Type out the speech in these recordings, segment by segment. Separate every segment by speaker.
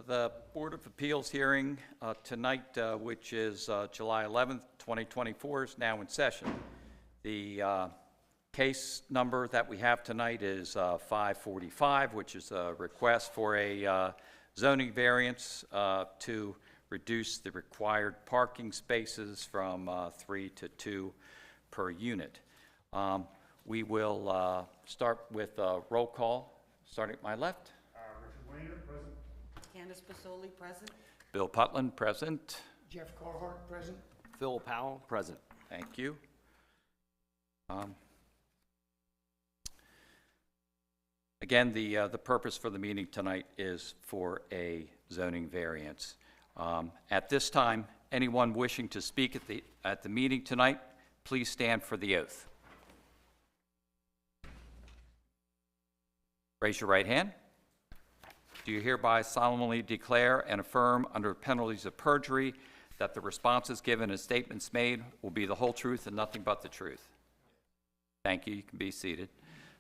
Speaker 1: The Board of Appeals hearing tonight, which is July 11th, 2024, is now in session. The case number that we have tonight is 545, which is a request for a zoning variance to reduce the required parking spaces from 3 to 2 per unit. We will start with a roll call, starting at my left.
Speaker 2: Richard Wayner, present.
Speaker 3: Candace Basoli, present.
Speaker 1: Bill Putland, present.
Speaker 2: Jeff Carhart, present.
Speaker 4: Phil Powell, present.
Speaker 1: Thank you. Again, the purpose for the meeting tonight is for a zoning variance. At this time, anyone wishing to speak at the meeting tonight, please stand for the oath. Raise your right hand. Do you hereby solemnly declare and affirm under penalties of perjury that the responses given and statements made will be the whole truth and nothing but the truth? Thank you. You can be seated.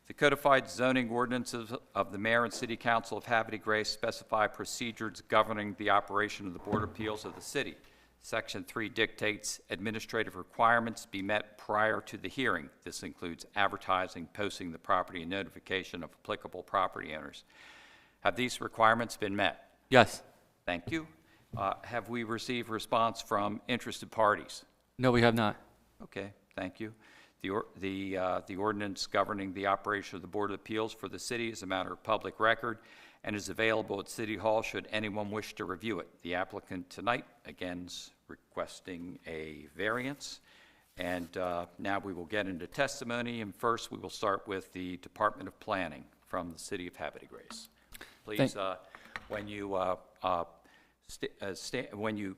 Speaker 1: The codified zoning ordinances of the Mayor and City Council of Havre Grace specify procedures governing the operation of the Board of Appeals of the city. Section 3 dictates administrative requirements be met prior to the hearing. This includes advertising, posting the property, and notification of applicable property owners. Have these requirements been met?
Speaker 4: Yes.
Speaker 1: Thank you. Have we received response from interested parties?
Speaker 4: No, we have not.
Speaker 1: Okay, thank you. The ordinance governing the operation of the Board of Appeals for the city is a matter of public record and is available at City Hall should anyone wish to review it. The applicant tonight, again, is requesting a variance. And now we will get into testimony. And first, we will start with the Department of Planning from the City of Havre Grace. Please, when you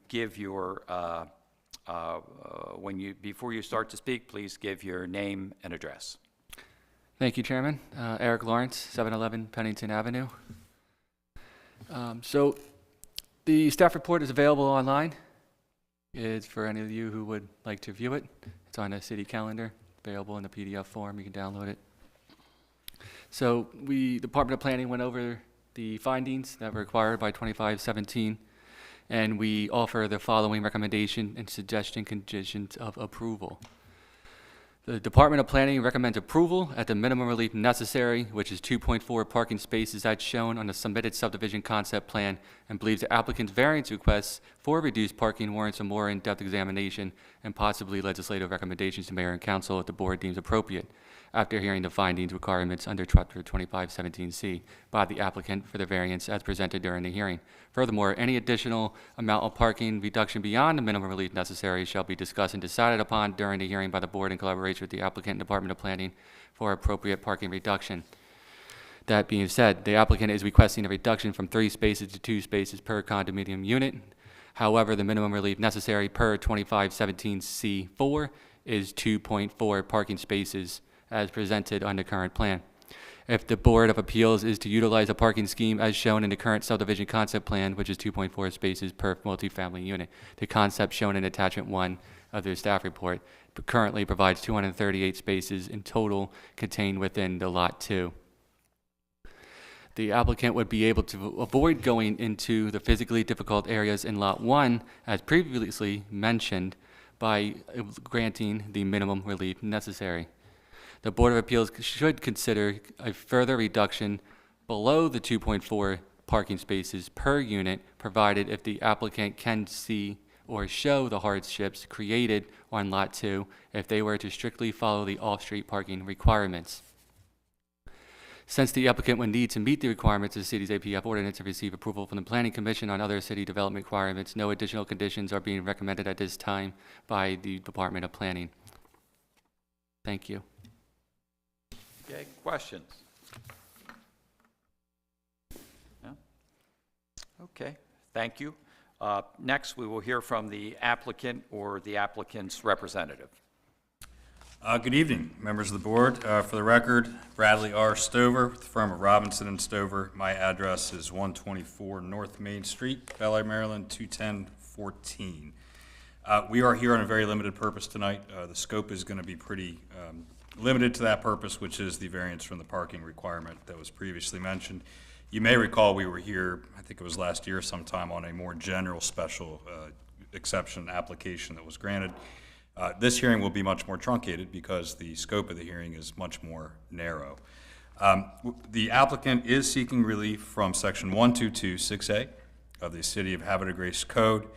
Speaker 1: give your before you start to speak, please give your name and address.
Speaker 4: Thank you, Chairman. Eric Lawrence, 711 Pennington Avenue. So the staff report is available online. It's for any of you who would like to view it. It's on a city calendar, available in a PDF form. You can download it. So the Department of Planning went over the findings that were required by 2517, and we offer the following recommendation and suggestion conditions of approval. The Department of Planning recommends approval at the minimum relief necessary, which is 2.4 parking spaces as shown on the submitted subdivision concept plan, and believes the applicant's variance requests for reduced parking warrants a more in-depth examination and possibly legislative recommendations to Mayor and Council if the board deems appropriate, after hearing the findings requirements under Chapter 2517C by the applicant for the variance as presented during the hearing. Furthermore, any additional amount of parking reduction beyond the minimum relief necessary shall be discussed and decided upon during the hearing by the board in collaboration with the applicant and Department of Planning for appropriate parking reduction. That being said, the applicant is requesting a reduction from 3 spaces to 2 spaces per condominium unit. However, the minimum relief necessary per 2517C4 is 2.4 parking spaces as presented on the current plan. If the Board of Appeals is to utilize a parking scheme as shown in the current subdivision concept plan, which is 2.4 spaces per multifamily unit, the concept shown in attachment 1 of the staff report currently provides 238 spaces in total contained within the Lot 2. The applicant would be able to avoid going into the physically difficult areas in Lot 1, as previously mentioned, by granting the minimum relief necessary. The Board of Appeals should consider a further reduction below the 2.4 parking spaces per unit, provided if the applicant can see or show the hardships created on Lot 2 if they were to strictly follow the off-street parking requirements. Since the applicant would need to meet the requirements of the city's APF ordinance to receive approval from the Planning Commission on other city development requirements, no additional conditions are being recommended at this time by the Department of Planning. Thank you.
Speaker 1: Okay, questions? No? Okay, thank you. Next, we will hear from the applicant or the applicant's representative.
Speaker 5: Good evening, members of the board. For the record, Bradley R. Stover with the firm of Robinson and Stover. My address is 124 North Main Street, Bel Air, Maryland, 21014. We are here on a very limited purpose tonight. The scope is going to be pretty limited to that purpose, which is the variance from the parking requirement that was previously mentioned. You may recall we were here, I think it was last year sometime, on a more general special exception application that was granted. This hearing will be much more truncated because the scope of the hearing is much more narrow. The applicant is seeking relief from Section 1226A of the City of Havre de Grace Code,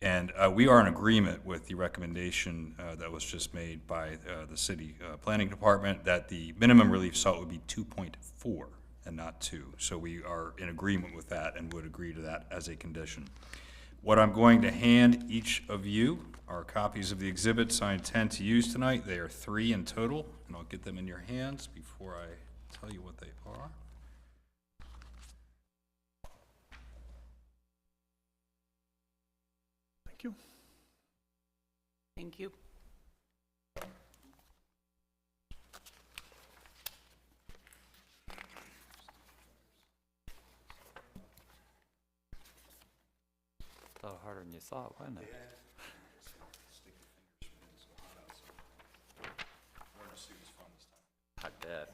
Speaker 5: and we are in agreement with the recommendation that was just made by the City Planning Department that the minimum relief sought would be 2.4 and not 2. So we are in agreement with that and would agree to that as a condition. What I'm going to hand each of you are copies of the exhibits I intend to use tonight. They are 3 in total, and I'll get them in your hands before I tell you what they are.
Speaker 2: Thank you.
Speaker 3: Thank you.
Speaker 1: A little harder than you thought, wasn't it? I bet.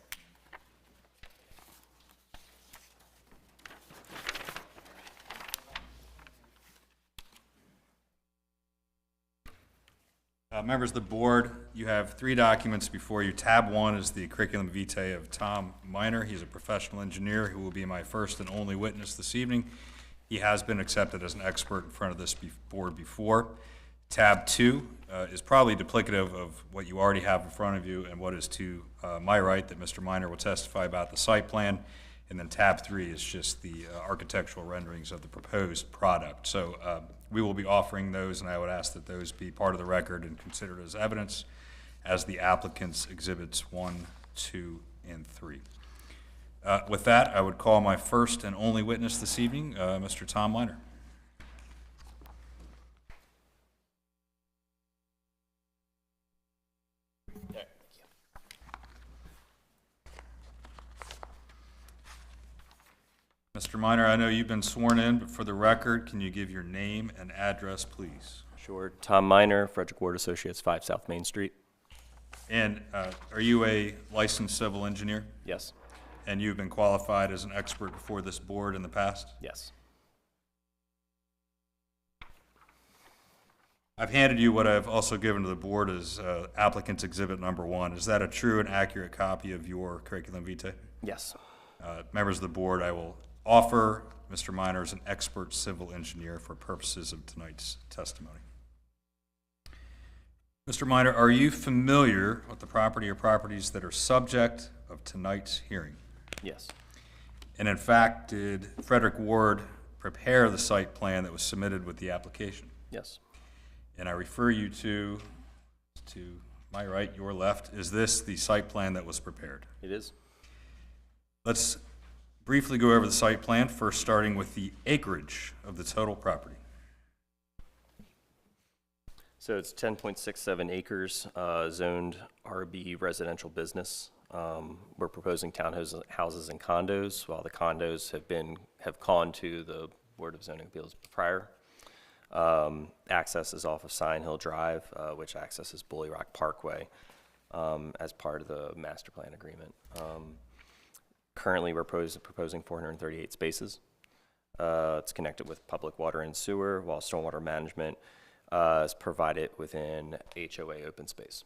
Speaker 5: Members of the board, you have 3 documents before you. Tab 1 is the curriculum vitae of Tom Miner. He's a professional engineer who will be my first and only witness this evening. He has been accepted as an expert in front of this board before. Tab 2 is probably duplicative of what you already have in front of you and what is to my right that Mr. Miner will testify about the site plan. And then tab 3 is just the architectural renderings of the proposed product. So we will be offering those, and I would ask that those be part of the record and considered as evidence as the applicant's exhibits 1, 2, and 3. With that, I would call my first and only witness this evening, Mr. Tom Miner. Mr. Miner, I know you've been sworn in, but for the record, can you give your name and address, please?
Speaker 6: Sure. Tom Miner, Frederick Ward Associates, 5 South Main Street.
Speaker 5: And are you a licensed civil engineer?
Speaker 6: Yes.
Speaker 5: And you've been qualified as an expert before this board in the past?
Speaker 6: Yes.
Speaker 5: I've handed you what I've also given to the board as applicant's exhibit number 1. Is that a true and accurate copy of your curriculum vitae?
Speaker 6: Yes.
Speaker 5: Members of the board, I will offer Mr. Miner as an expert civil engineer for purposes of tonight's testimony. Mr. Miner, are you familiar with the property or properties that are subject of tonight's hearing?
Speaker 6: Yes.
Speaker 5: And in fact, did Frederick Ward prepare the site plan that was submitted with the application?
Speaker 6: Yes.
Speaker 5: And I refer you to my right, your left. Is this the site plan that was prepared?
Speaker 6: It is.
Speaker 5: Let's briefly go over the site plan, first starting with the acreage of the total property.
Speaker 6: So it's 10.67 acres, zoned RB residential business. We're proposing townhouses and condos, while the condos have gone to the Board of Zoning Appeals prior. Access is off of Sign Hill Drive, which accesses Bully Rock Parkway as part of the master plan agreement. Currently, we're proposing 438 spaces. It's connected with public water and sewer, while stormwater management is provided within HOA open space.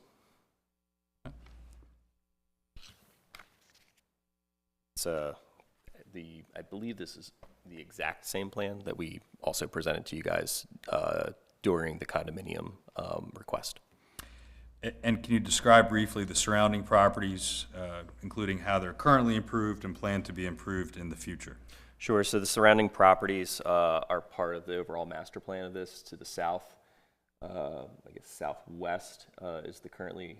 Speaker 6: It's I believe this is the exact same plan that we also presented to you guys during the condominium request.
Speaker 5: And can you describe briefly the surrounding properties, including how they're currently improved and plan to be improved in the future?
Speaker 6: Sure. So the surrounding properties are part of the overall master plan of this. To the south, I guess southwest is the currently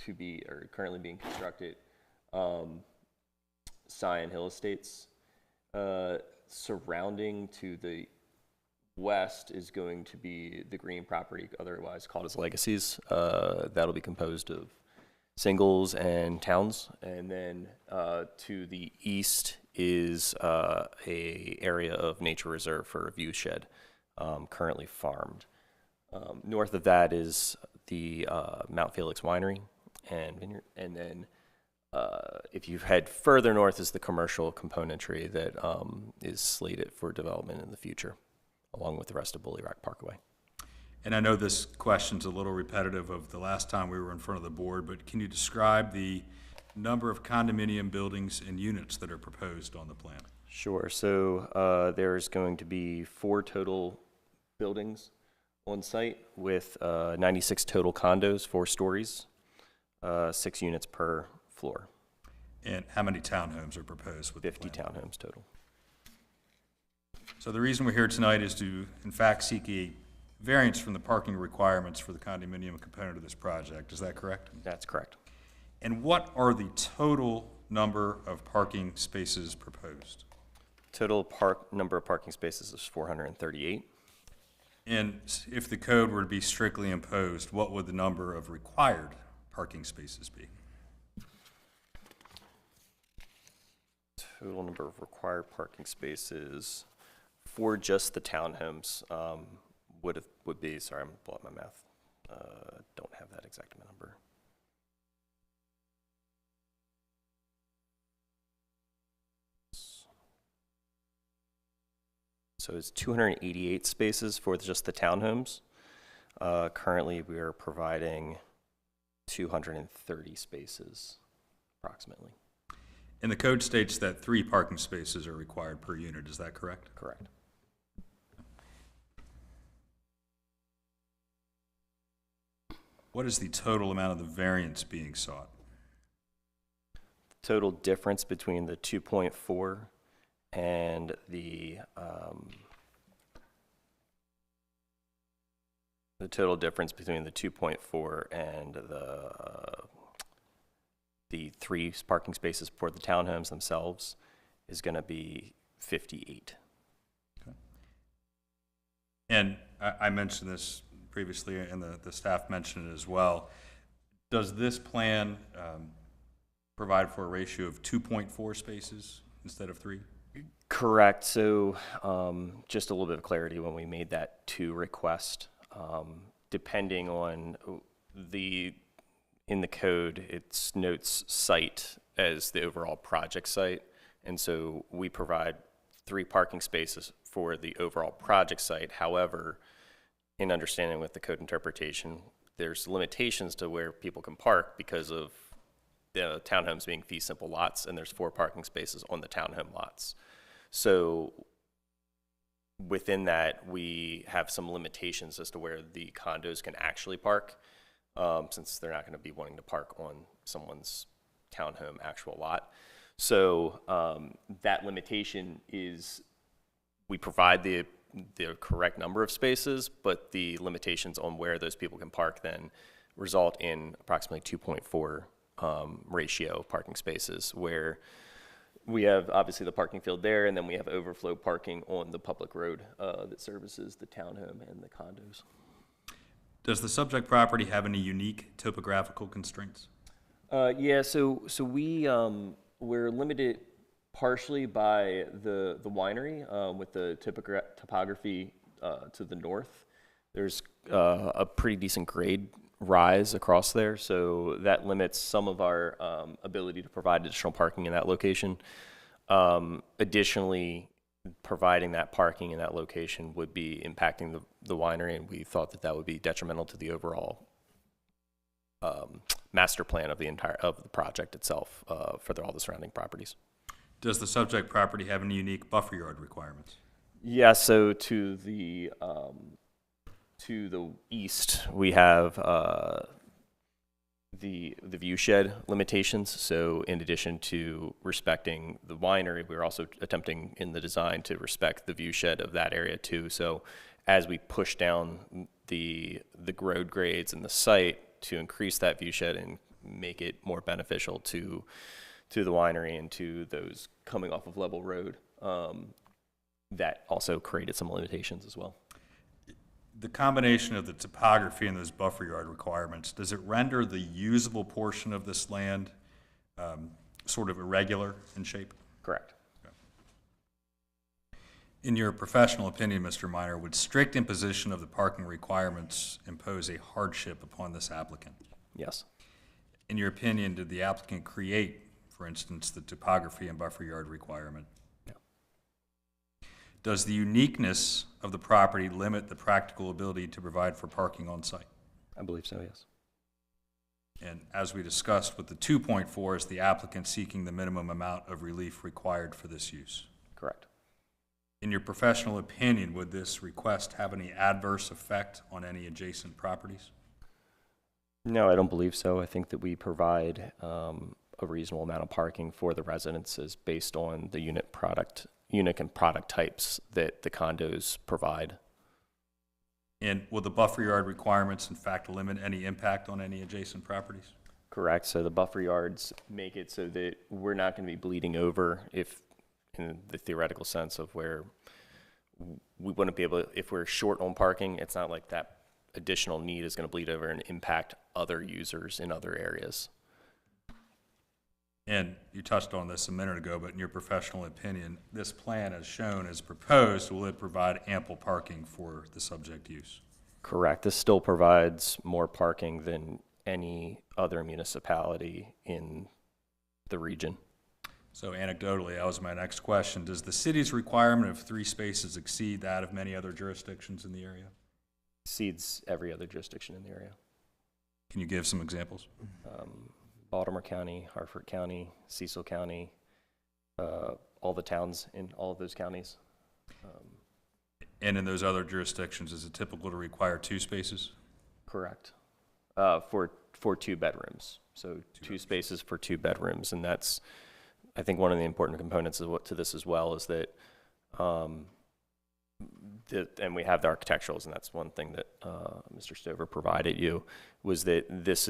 Speaker 6: being constructed Scion Hill Estates. Surrounding to the west is going to be the green property, otherwise called as Legacies. That'll be composed of singles and towns. And then to the east is a area of nature reserve for a view shed, currently farmed. North of that is the Mount Felix Winery and Vineyard. And then if you head further north is the commercial componentry that is slated for development in the future, along with the rest of Bully Rock Parkway.
Speaker 5: And I know this question's a little repetitive of the last time we were in front of the board, but can you describe the number of condominium buildings and units that are proposed on the plan?
Speaker 6: Sure. So there's going to be 4 total buildings on site with 96 total condos, 4 stories, 6 units per floor.
Speaker 5: And how many townhomes are proposed with
Speaker 6: 50
Speaker 5: the plan?
Speaker 6: townhomes total.
Speaker 5: So the reason we're here tonight is to, in fact, seek a variance from the parking requirements for the condominium component of this project. Is that correct?
Speaker 6: That's correct.
Speaker 5: And what are the total number of parking spaces proposed?
Speaker 6: Total number of parking spaces is 438.
Speaker 5: And if the code were to be strictly imposed, what would the number of required parking spaces be?
Speaker 6: Total number of required parking spaces for just the townhomes would be, sorry, I'm blowing my math. Don't have that exact number. So it's 288 spaces for just the townhomes. Currently, we are providing 230 spaces, approximately.
Speaker 5: And the code states that 3 parking spaces are required per unit. Is that correct?
Speaker 6: Correct.
Speaker 5: What is the total amount of the variance being sought?
Speaker 6: Total difference between the 2.4 and the total difference between the 2.4 and the 3 parking spaces for the townhomes themselves is going to be 58.
Speaker 5: Okay. And I mentioned this previously, and the staff mentioned it as well. Does this plan provide for a ratio of 2.4 spaces instead of 3?
Speaker 6: Correct. So just a little bit of clarity when we made that 2 request, depending on in the code, it notes site as the overall project site. And so we provide 3 parking spaces for the overall project site. However, in understanding with the code interpretation, there's limitations to where people can park because of the townhomes being fee simple lots, and there's 4 parking spaces on the townhome lots. So within that, we have some limitations as to where the condos can actually park, since they're not going to be wanting to park on someone's townhome actual lot. So that limitation is we provide the correct number of spaces, but the limitations on where those people can park then result in approximately 2.4 ratio of parking spaces, where we have obviously the parking field there, and then we have overflow parking on the public road that services the townhome and the condos.
Speaker 5: Does the subject property have any unique topographical constraints?
Speaker 6: Yeah, so we're limited partially by the winery with the topography to the north. There's a pretty decent grade rise across there, so that limits some of our ability to provide additional parking in that location. Additionally, providing that parking in that location would be impacting the winery, and we thought that would be detrimental to the overall master plan of the project itself for all the surrounding properties.
Speaker 5: Does the subject property have any unique buffer yard requirements?
Speaker 6: Yeah, so to the east, we have the view shed limitations. So in addition to respecting the winery, we're also attempting in the design to respect the view shed of that area too. So as we push down the road grades in the site to increase that view shed and make it more beneficial to the winery and to those coming off of Level Road, that also created some limitations as well.
Speaker 5: The combination of the topography and those buffer yard requirements, does it render the usable portion of this land sort of irregular in shape?
Speaker 6: Correct.
Speaker 5: Okay. In your professional opinion, Mr. Minor, would strict imposition of the parking requirements impose a hardship upon this applicant?
Speaker 6: Yes.
Speaker 5: In your opinion, did the applicant create For instance, the topography and buffer yard requirement?
Speaker 6: No.
Speaker 5: Does the uniqueness of the property limit the practical ability to provide for parking on site?
Speaker 6: I believe so, yes.
Speaker 5: And as we discussed with the 2.4, is the applicant seeking the minimum amount of relief required for this use?
Speaker 6: Correct.
Speaker 5: In your professional opinion, would this request have any adverse effect on any adjacent properties?
Speaker 6: No, I don't believe so. I think that we provide a reasonable amount of parking for the residences based on the unit and product types that the condos provide.
Speaker 5: And will the buffer yard requirements in fact limit any impact on any adjacent properties?
Speaker 6: Correct. So the buffer yards make it so that we're not going to be bleeding over if, in the theoretical sense of where we wouldn't be able to, if we're short on parking, it's not like that additional need is going to bleed over and impact other users in other areas.
Speaker 5: And you touched on this a minute ago, but in your professional opinion, this plan as shown, as proposed, will it provide ample parking for the subject use?
Speaker 6: Correct. This still provides more parking than any other municipality in the region.
Speaker 5: So anecdotally, that was my next question. Does the city's requirement of 3 spaces exceed that of many other jurisdictions in the area?
Speaker 6: Exceeds every other jurisdiction in the area.
Speaker 5: Can you give some examples?
Speaker 6: Baltimore County, Hartford County, Cecil County, all the towns in all of those counties.
Speaker 5: And in those other jurisdictions, is it typical to require 2 spaces?
Speaker 6: Correct. For 2 bedrooms. So 2 spaces for 2 bedrooms. And that's, I think, one of the important components of to this as well is that, and we have the architecturals, and that's one thing that Mr. Stover provided you, was that this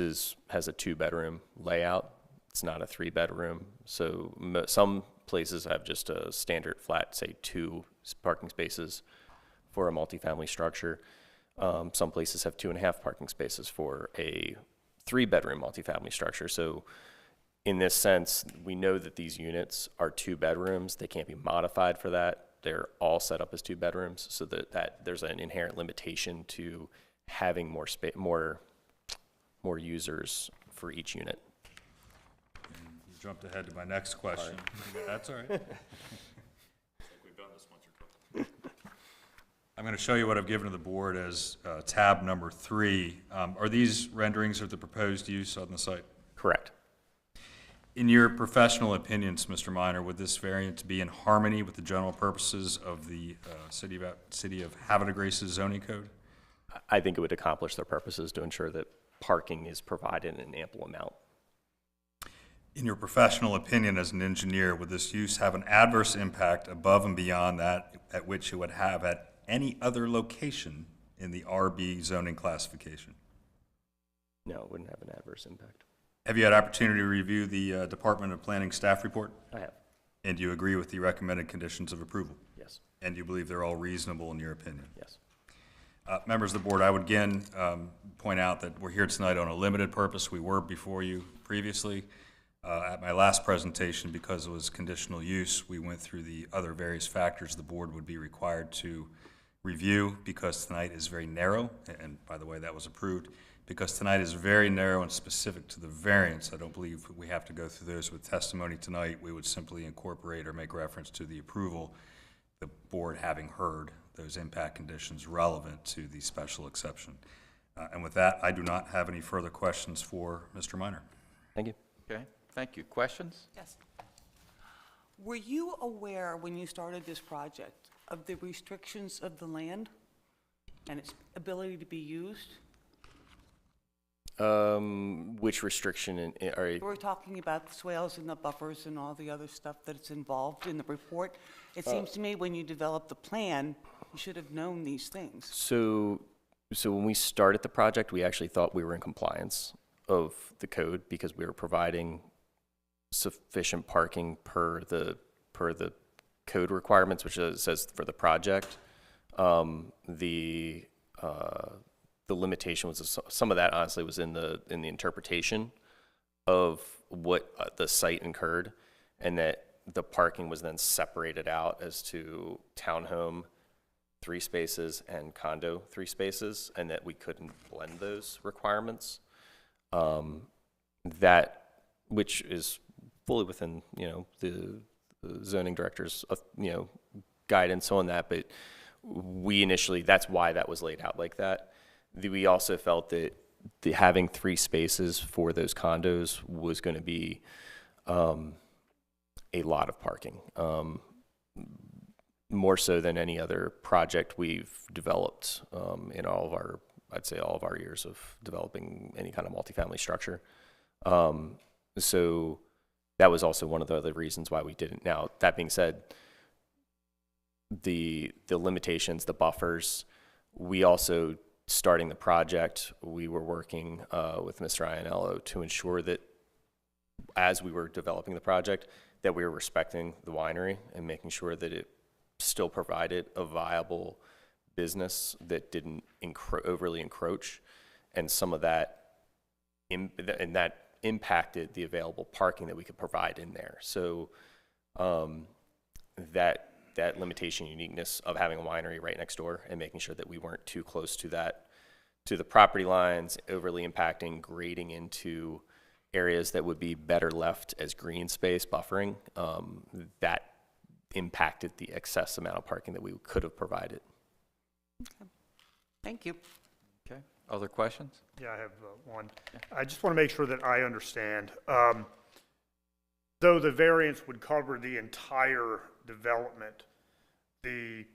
Speaker 6: has a 2-bedroom layout. It's not a 3-bedroom. So some places have just a standard flat, say 2 parking spaces for a multifamily structure. Some places have 2.5 parking spaces for a 3-bedroom multifamily structure. So in this sense, we know that these units are 2 bedrooms. They can't be modified for that. They're all set up as 2 bedrooms, so that there's an inherent limitation to having more users for each unit.
Speaker 5: And you jumped ahead to my next question. That's all right. We've done this once or twice. I'm going to show you what I've given to the board as tab number 3. Are these renderings of the proposed use on the site?
Speaker 6: Correct.
Speaker 5: In your professional opinions, Mr. Minor, would this variance be in harmony with the general purposes of the City of Havre de Grace's zoning code?
Speaker 6: I think it would accomplish their purposes to ensure that parking is provided in an ample amount.
Speaker 5: In your professional opinion as an engineer, would this use have an adverse impact above and beyond that at which it would have at any other location in the RB zoning classification?
Speaker 6: No, it wouldn't have an adverse impact.
Speaker 5: Have you had opportunity to review the Department of Planning staff report?
Speaker 6: I have.
Speaker 5: And do you agree with the recommended conditions of approval?
Speaker 6: Yes.
Speaker 5: And do you believe they're all reasonable in your opinion?
Speaker 6: Yes.
Speaker 5: Members of the board, I would again point out that we're here tonight on a limited purpose. We were before you previously. At my last presentation, because it was conditional use, we went through the other various factors the board would be required to review, because tonight is very narrow, and by the way, that was approved. Because tonight is very narrow and specific to the variance, I don't believe we have to go through those with testimony tonight. We would simply incorporate or make reference to the approval, the board having heard those impact conditions relevant to the special exception. And with that, I do not have any further questions for Mr. Minor.
Speaker 6: Thank you.
Speaker 1: Okay, thank you. Questions?
Speaker 3: Yes. Were you aware when you started this project of the restrictions of the land and its ability to be used?
Speaker 6: Which restriction are you?
Speaker 3: We're talking about the swales and the buffers and all the other stuff that's involved in the report. It seems to me when you developed the plan, you should have known these things.
Speaker 6: So when we started the project, we actually thought we were in compliance of the code because we were providing sufficient parking per the code requirements, which says for the project. The limitation was some of that honestly was in the interpretation of what the site incurred, and that the parking was then separated out as to townhome 3 spaces and condo 3 spaces, and that we couldn't blend those requirements. Which is fully within, the zoning director's, guidance on that, but we initially, that's why that was laid out like that. We also felt that having 3 spaces for those condos was going to be a lot of parking, more so than any other project we've developed in all of our, I'd say all of our years of developing any kind of multifamily structure. So that was also one of the other reasons why we didn't. Now, that being said, the limitations, the buffers, we also, starting the project, we were working with Mr. Iannello to ensure that as we were developing the project, that we were respecting the winery and making sure that it still provided a viable business that didn't overly encroach, and some of that, and that impacted the available parking that we could provide in there. So that limitation, uniqueness of having a winery right next door and making sure that we weren't too close to that, to the property lines, overly impacting, grading into areas that would be better left as green space buffering, that impacted the excess amount of parking that we could have provided.
Speaker 3: Thank you.
Speaker 1: Okay. Other questions?
Speaker 2: Yeah, I have one. I just want to make sure that I understand. Though the variance would cover the entire development, the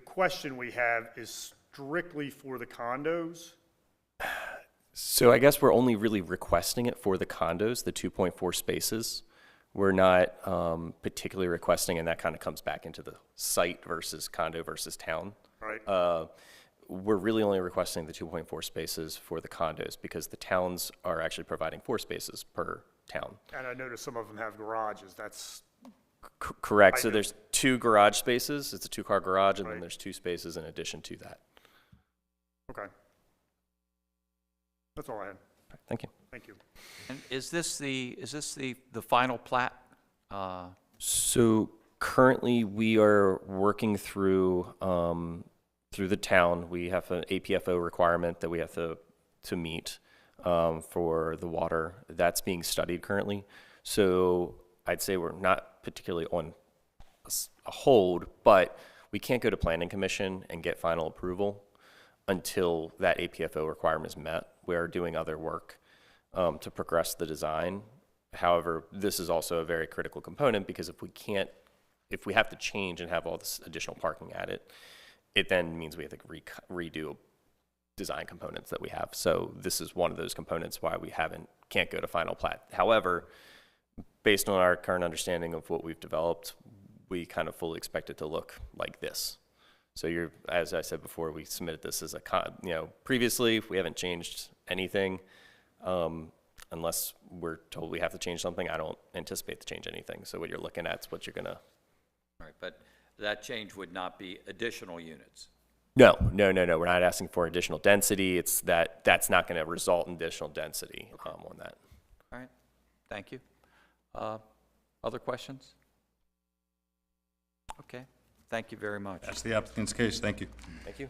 Speaker 2: question we have is strictly for the condos?
Speaker 6: So I guess we're only really requesting it for the condos, the 2.4 spaces. We're not particularly requesting, and that kind of comes back into the site versus condo versus town.
Speaker 2: Right.
Speaker 6: We're really only requesting the 2.4 spaces for the condos because the towns are actually providing 4 spaces per town.
Speaker 2: And I noticed some of them have garages. That's
Speaker 6: Correct.
Speaker 2: I
Speaker 6: So
Speaker 2: know.
Speaker 6: there's 2 garage spaces. It's a 2-car garage, and then
Speaker 2: Right.
Speaker 6: there's 2 spaces in addition to that.
Speaker 2: okay. That's all I had.
Speaker 6: Thank you.
Speaker 2: Thank you.
Speaker 1: And is this the final plat?
Speaker 6: So currently, we are working through the town. We have an APFO requirement that we have to meet for the water. That's being studied currently. So I'd say we're not particularly on a hold, but we can't go to Planning Commission and get final approval until that APFO requirement is met. We are doing other work to progress the design. However, this is also a very critical component because if we have to change and have all this additional parking at it, it then means we have to redo design components that we have. So this is one of those components why we can't go to final plat. However, based on our current understanding of what we've developed, we kind of fully expect it to look like this. So as I said before, we submitted this as previously, we haven't changed anything. Unless we're told we have to change something, I don't anticipate to change anything. So what you're looking at is what you're gonna.
Speaker 1: All right, but that change would not be additional units.
Speaker 6: No. We're not asking for additional density. That's not gonna result in additional density on that.
Speaker 1: All right, thank you. Other questions? Okay, thank you very much.
Speaker 5: That's the applicant's case. Thank you.
Speaker 6: Thank you.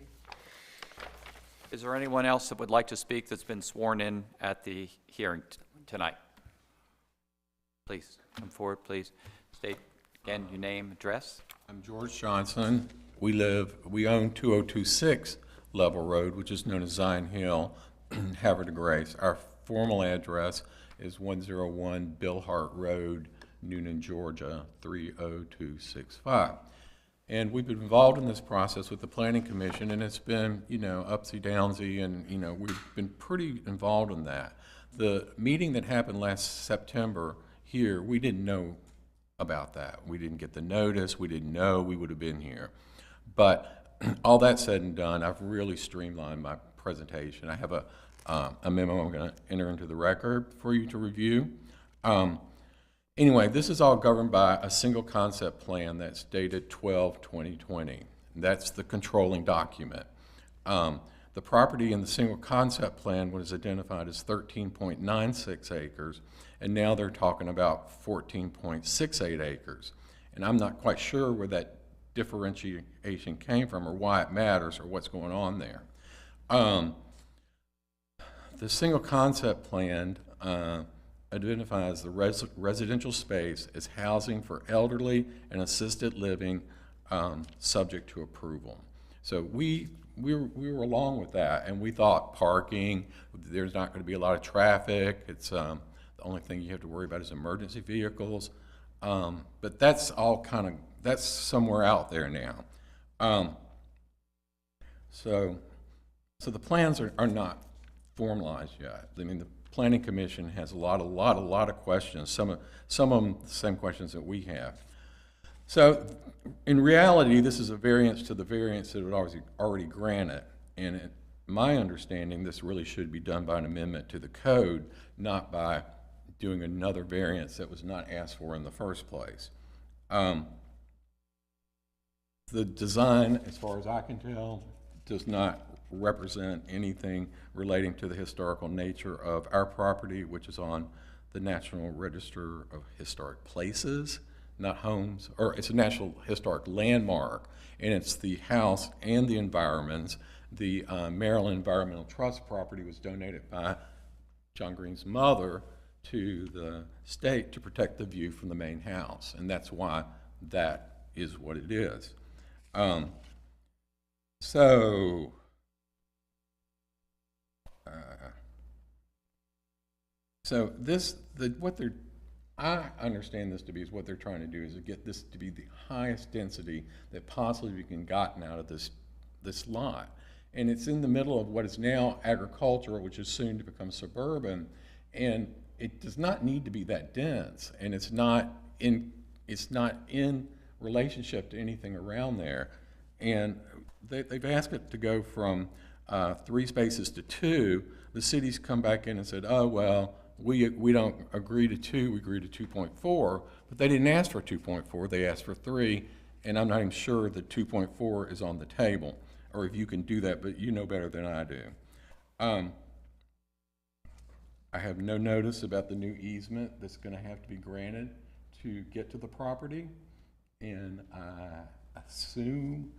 Speaker 1: Is there anyone else that would like to speak that's been sworn in at the hearing tonight? Please, come forward, please. State again your name, address.
Speaker 7: I'm George Johnson. We own 2026 Level Road, which is known as Zion Hill, Havre de Grace. Our formal address is 101 Bill Hart Road, Noonan, Georgia, 30265. And we've been involved in this process with the Planning Commission, and it's been, upsy downsy, and, we've been pretty involved in that. The meeting that happened last September here, we didn't know about that. We didn't get the notice. We didn't know we would have been here. But all that said and done, I've really streamlined my presentation. I have a memo I'm going to enter into the record for you to review. Anyway, this is all governed by a single concept plan that's dated 12/2020. That's the controlling document. The property in the single concept plan was identified as 13.96 acres, and now they're talking about 14.68 acres. And I'm not quite sure where that differentiation came from or why it matters or what's going on there. The single concept plan identifies the residential space as housing for elderly and assisted living, subject to approval. So we were along with that, and we thought parking, there's not going to be a lot of traffic. It's the only thing you have to worry about is emergency vehicles. But that's all that's somewhere out there now. So the plans are not formalized yet. I mean, the Planning Commission has a lot of questions. Some of them the same questions that we have. So in reality, this is a variance to the variance that was already granted. And my understanding, this really should be done by an amendment to the code, not by doing another variance that was not asked for in the first place. The design, as far as I can tell, does not represent anything relating to the historical nature of our property, which is on the National Register of Historic Places, not homes, or it's a National Historic Landmark, and it's the house and the environments. The Maryland Environmental Trust property was donated by John Green's mother to the state to protect the view from the main house, and that's why that is what it is. So I understand this to be is what they're trying to do is to get this to be the highest density that possibly can gotten out of this lot. And it's in the middle of what is now agricultural, which is soon to become suburban, and it does not need to be that dense, and it's not in relationship to anything around there. And they've asked it to go from 3 spaces to 2. The city's come back in and said, oh, well, we don't agree to 2, we agree to 2.4, but they didn't ask for 2.4, they asked for 3, and I'm not even sure that 2.4 is on the table, or if you can do that, but you know better than I do. I have no notice about the new easement that's going to have to be granted to get to the property, and I assume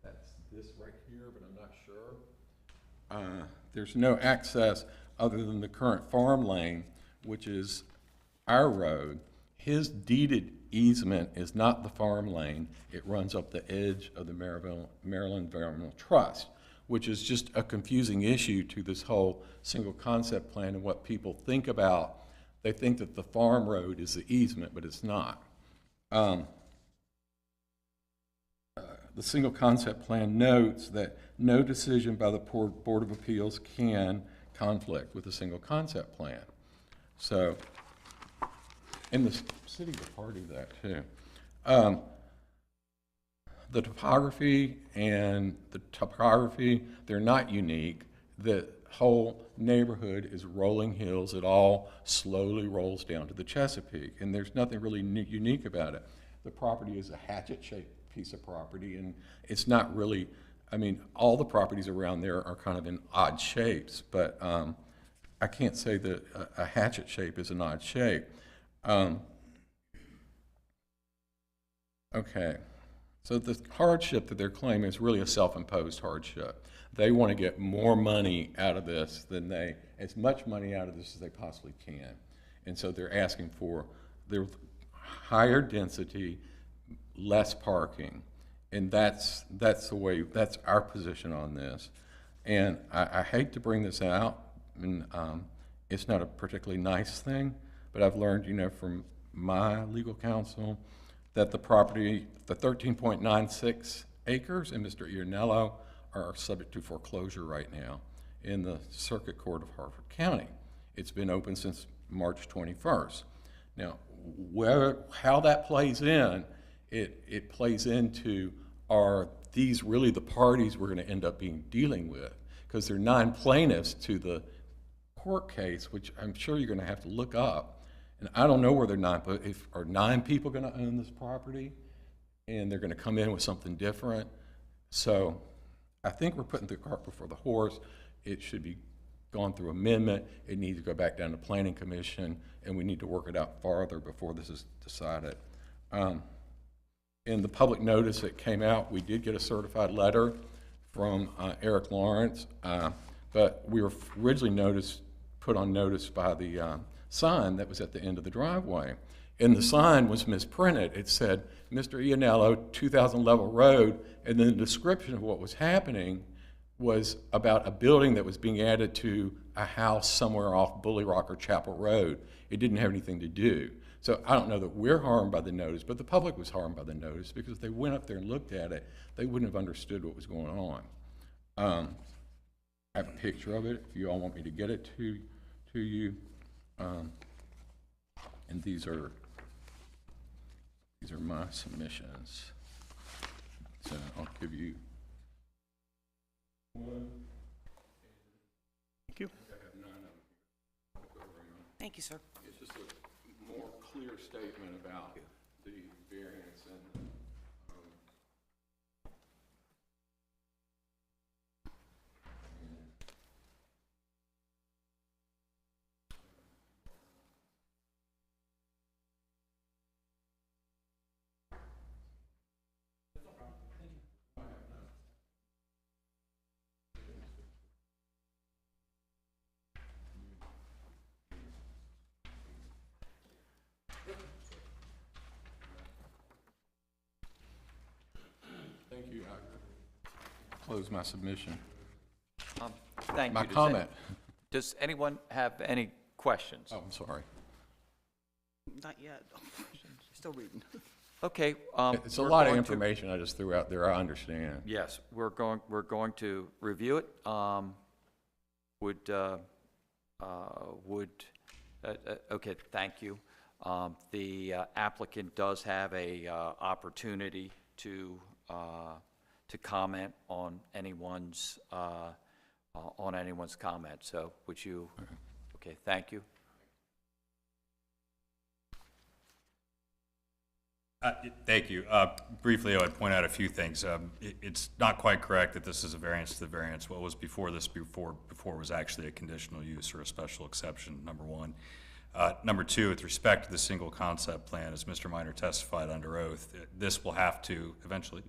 Speaker 7: that's this right here, but I'm not sure. There's no access other than the current farm lane, which is our road. His deeded easement is not the farm lane. It runs up the edge of the Maryland Environmental Trust, which is just a confusing issue to this whole single concept plan and what people think about. They think that the farm road is the easement, but it's not. The single concept plan notes that no decision by the Board of Appeals can conflict with the single concept plan. So, and the city will party that too. The topography, they're not unique. The whole neighborhood is rolling hills. It all slowly rolls down to the Chesapeake, and there's nothing really unique about it. The property is a hatchet-shaped piece of property, and it's not really, I mean, all the properties around there are kind of in odd shapes, but I can't say that a hatchet shape is an odd shape. Okay, so the hardship that they're claiming is really a self-imposed hardship. They want to get more money out of this than as much money out of this as they possibly can. And so they're asking for their higher density, less parking. And that's the way, that's our position on this. And I hate to bring this out, and it's not a particularly nice thing, but I've learned, from my legal counsel that the property, the 13.96 acres in Mr. Iannello are subject to foreclosure right now in the Circuit Court of Harford County. It's been open since March 21st. Now, how that plays in, it plays into, are these really the parties we're going to end up dealing with? Because there are 9 plaintiffs to the court case, which I'm sure you're going to have to look up. And I don't know where they're not, but are 9 people going to own this property? And they're going to come in with something different? So I think we're putting the cart before the horse. It should be gone through amendment. It needs to go back down to Planning Commission, and we need to work it out farther before this is decided. In the public notice that came out, we did get a certified letter from Eric Lawrence, but we were originally put on notice by the sign that was at the end of the driveway. And the sign was misprinted. It said, Mr. Ianello, 2000 Level Road, and then the description of what was happening was about a building that was being added to a house somewhere off Bully Rock or Chapel Road. It didn't have anything to do. So I don't know that we're harmed by the notice, but the public was harmed by the notice, because if they went up there and looked at it, they wouldn't have understood what was going on. I have a picture of it if you all want me to get it to you. And these are my submissions. So I'll give you one.
Speaker 2: Thank you.
Speaker 3: Thank you, sir.
Speaker 7: It's just a more clear statement about the variance and thank you. I close my submission.
Speaker 1: Thank you.
Speaker 7: My comment.
Speaker 1: Does anyone have any questions?
Speaker 7: Oh, I'm sorry.
Speaker 3: Not yet. Still reading.
Speaker 1: Okay.
Speaker 7: It's a
Speaker 1: we're
Speaker 7: lot of
Speaker 1: going to-
Speaker 7: information I just threw out there. I understand.
Speaker 1: Yes, we're going to review it. Okay, thank you. The applicant does have a opportunity to comment on anyone's comment. So would you? Okay, thank you.
Speaker 5: Thank you. Briefly, I would point out a few things. It's not quite correct that this is a variance to the variance. What was before was actually a conditional use or a special exception, number one. Number two, with respect to the single concept plan, as Mr. Minor testified under oath, this will have to eventually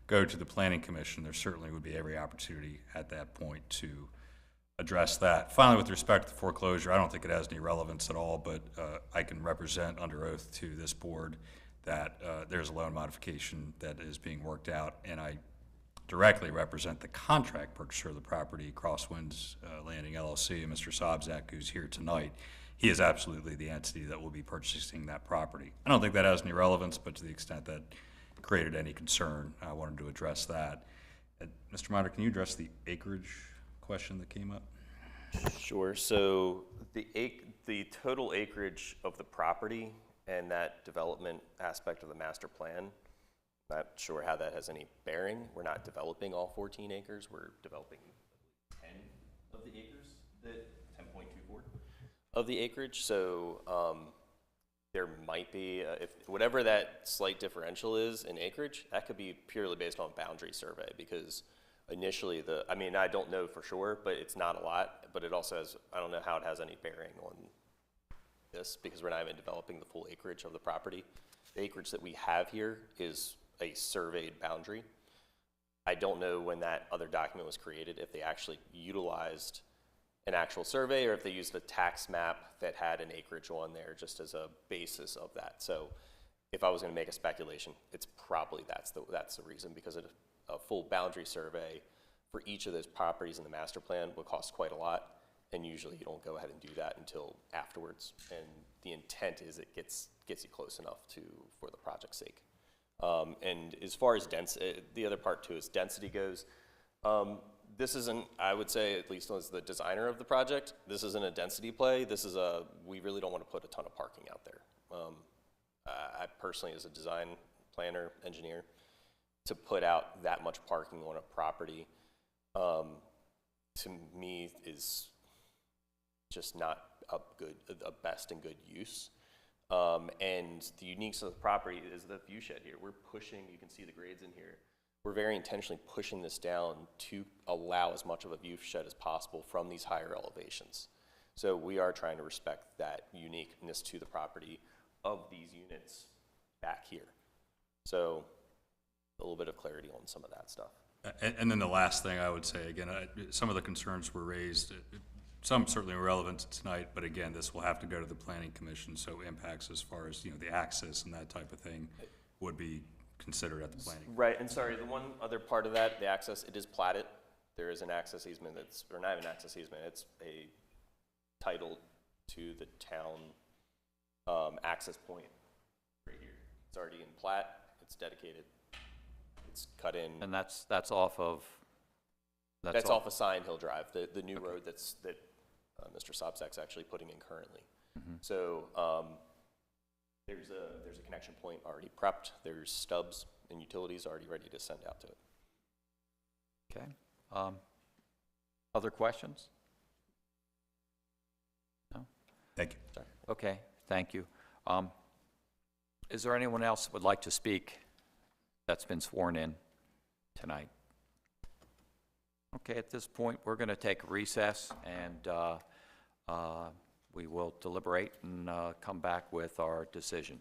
Speaker 5: go to the Planning Commission. There certainly would be every opportunity at that point to address that. Finally, with respect to the foreclosure, I don't think it has any relevance at all, but I can represent under oath to this board that there's a loan modification that is being worked out, and I directly represent the contract purchaser of the property, Crosswinds Landing LLC, and Mr. Sobzak, who's here tonight. He is absolutely the entity that will be purchasing that property. I don't think that has any relevance, but to the extent that created any concern, I wanted to address that. Mr. Minor, can you address the acreage question that came up?
Speaker 6: Sure. So the total acreage of the property and that development aspect of the master plan, not sure how that has any bearing. We're not developing all 14 acres. We're developing 10 of the acres, 10.24 of the acreage. So there might be, if whatever that slight differential is in acreage, that could be purely based on boundary survey, because initially I mean, I don't know for sure, but it's not a lot, but it also has, I don't know how it has any bearing on this, because we're not even developing the full acreage of the property. The acreage that we have here is a surveyed boundary. I don't know when that other document was created, if they actually utilized an actual survey or if they used a tax map that had an acreage on there just as a basis of that. So if I was going to make a speculation, it's probably that's the reason, because a full boundary survey for each of those properties in the master plan would cost quite a lot. And usually you don't go ahead and do that until afterwards. And the intent is it gets you close enough for the project's sake. And as far as the other part too, as density goes, this isn't, I would say, at least as the designer of the project, this isn't a density play. We really don't want to put a ton of parking out there. I personally, as a design planner, engineer, to put out that much parking on a property, to me is just not a best and good use. And the uniqueness of the property is the view shed here. We're pushing, you can see the grades in here. We're very intentionally pushing this down to allow as much of a view shed as possible from these higher elevations. So we are trying to respect that uniqueness to the property of these units back here. So a little bit of clarity on some of that stuff.
Speaker 5: And then the last thing I would say, again, some of the concerns were raised. some certainly relevant to tonight, but again, this will have to go to the planning commission, so impacts as far as, the access and that type of thing would be considered at the planning.
Speaker 6: Right, and sorry, the one other part of that, the access, it is platted. There is an access easement that's, or not even access easement, it's a title to the town access point right here. It's already in plat, it's dedicated, it's cut in.
Speaker 1: And that's off of?
Speaker 6: That's off of Sign Hill Drive, the new road that Mr. Sobczak's actually putting in currently. So there's a connection point already prepped. There's stubs and utilities already ready to send out to it.
Speaker 1: Okay. Other questions? No?
Speaker 5: Thank you.
Speaker 1: Okay, thank you. Is there anyone else that would like to speak that's been sworn in tonight? Okay, at this point, we're going to take a recess, and we will deliberate and come back with our decision.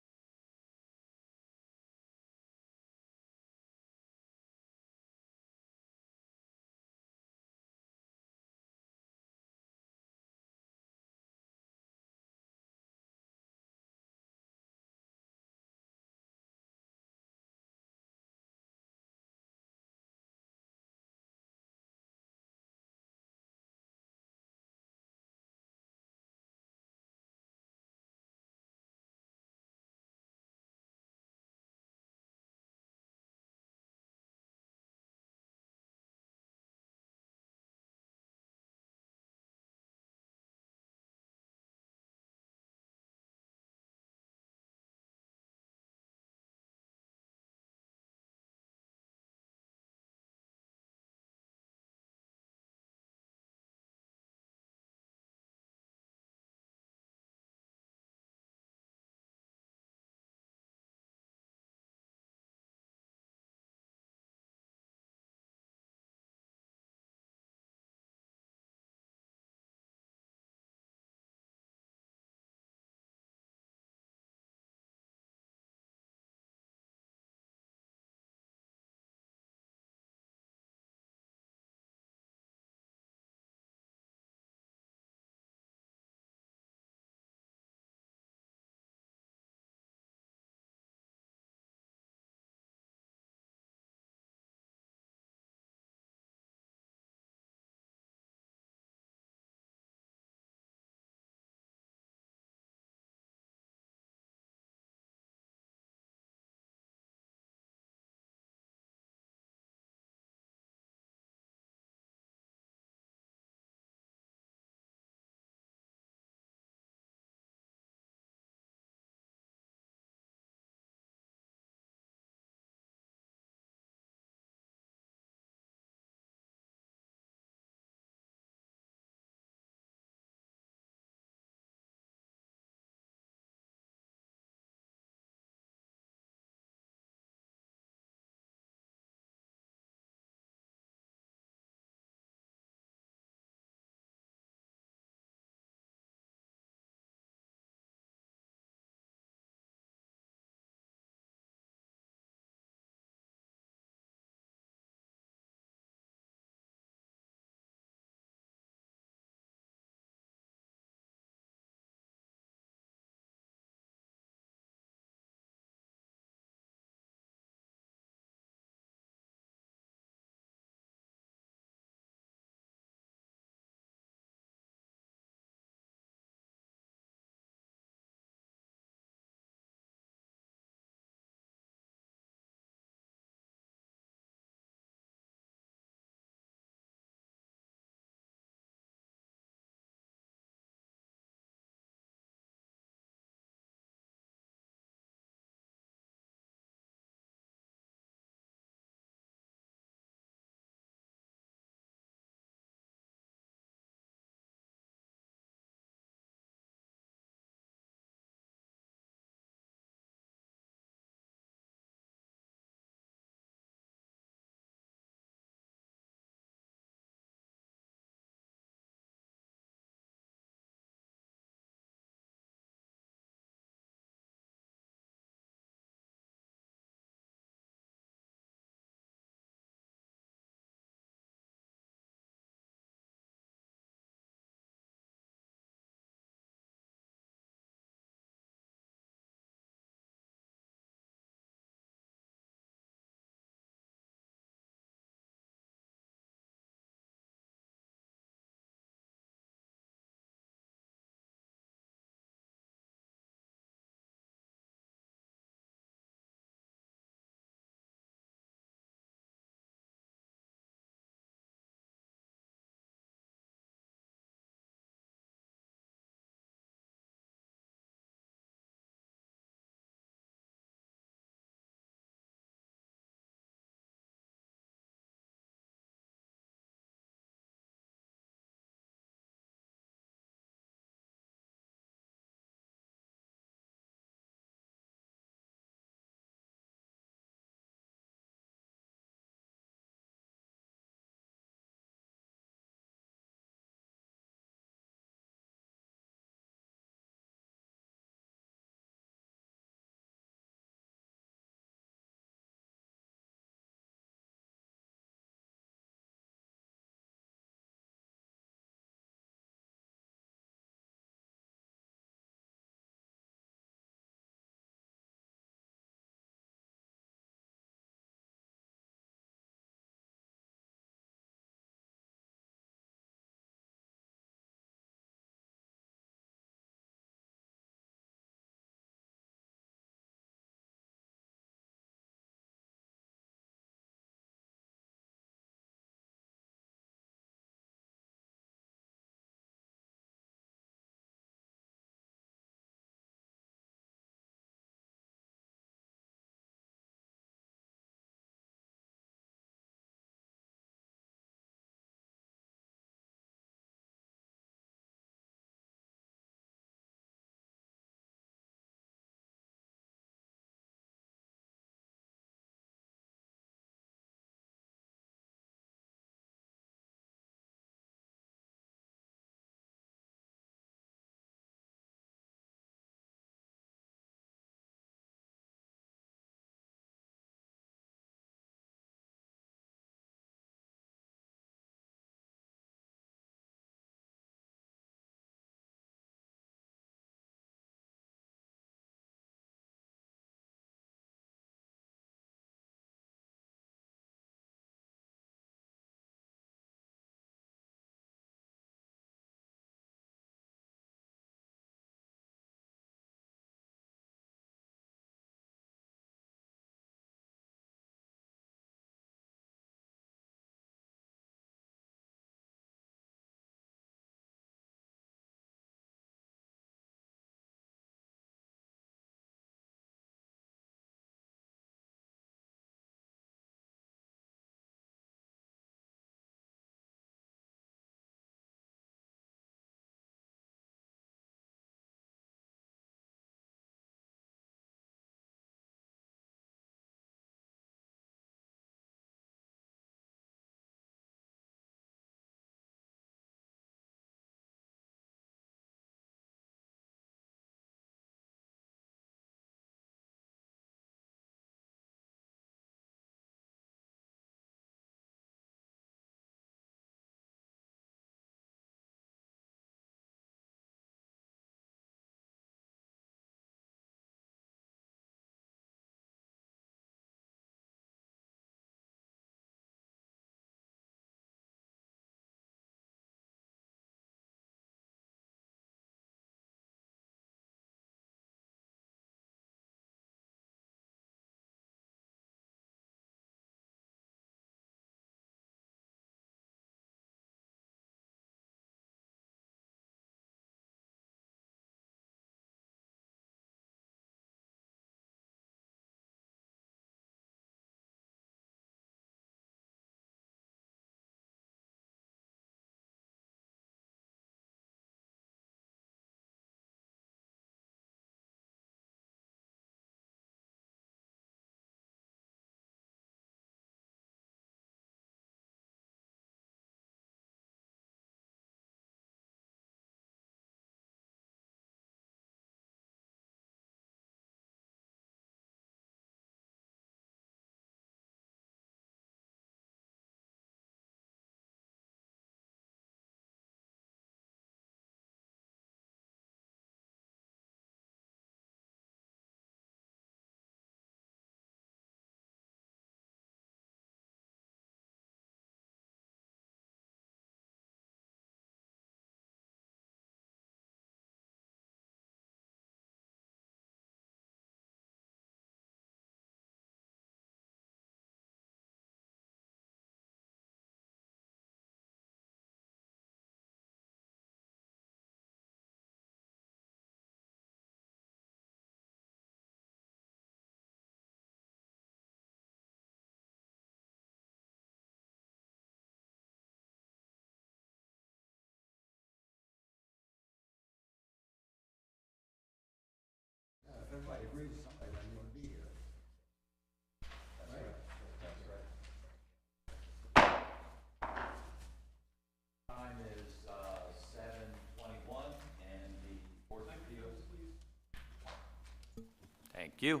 Speaker 1: Thank you.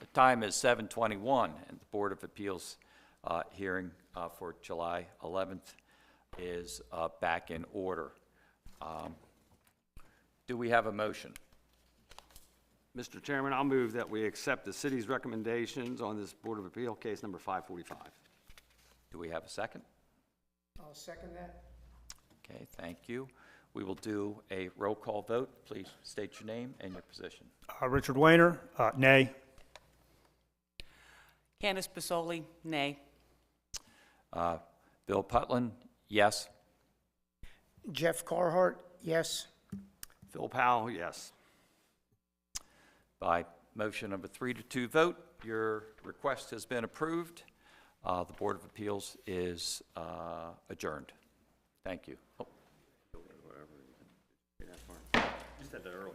Speaker 1: The time is 7:21, and the Board of Appeals hearing for July 11th is back in order. Do we have a motion?
Speaker 8: Mr. Chairman, I'll move that we accept the city's recommendations on this Board of Appeal, case number 545.
Speaker 1: Do we have a second?
Speaker 9: I'll second that.
Speaker 1: Okay, thank you. We will do a roll call vote. Please state your name and your position.
Speaker 2: Richard Wayner, nay.
Speaker 3: Candace Basoli, nay.
Speaker 1: Bill Putland, yes.
Speaker 9: Jeff Carhart, yes.
Speaker 8: Phil Powell, yes.
Speaker 1: By motion of a 3-2 vote, your request has been approved. The Board of Appeals is adjourned. Thank you. Oh.
Speaker 8: You said that earlier.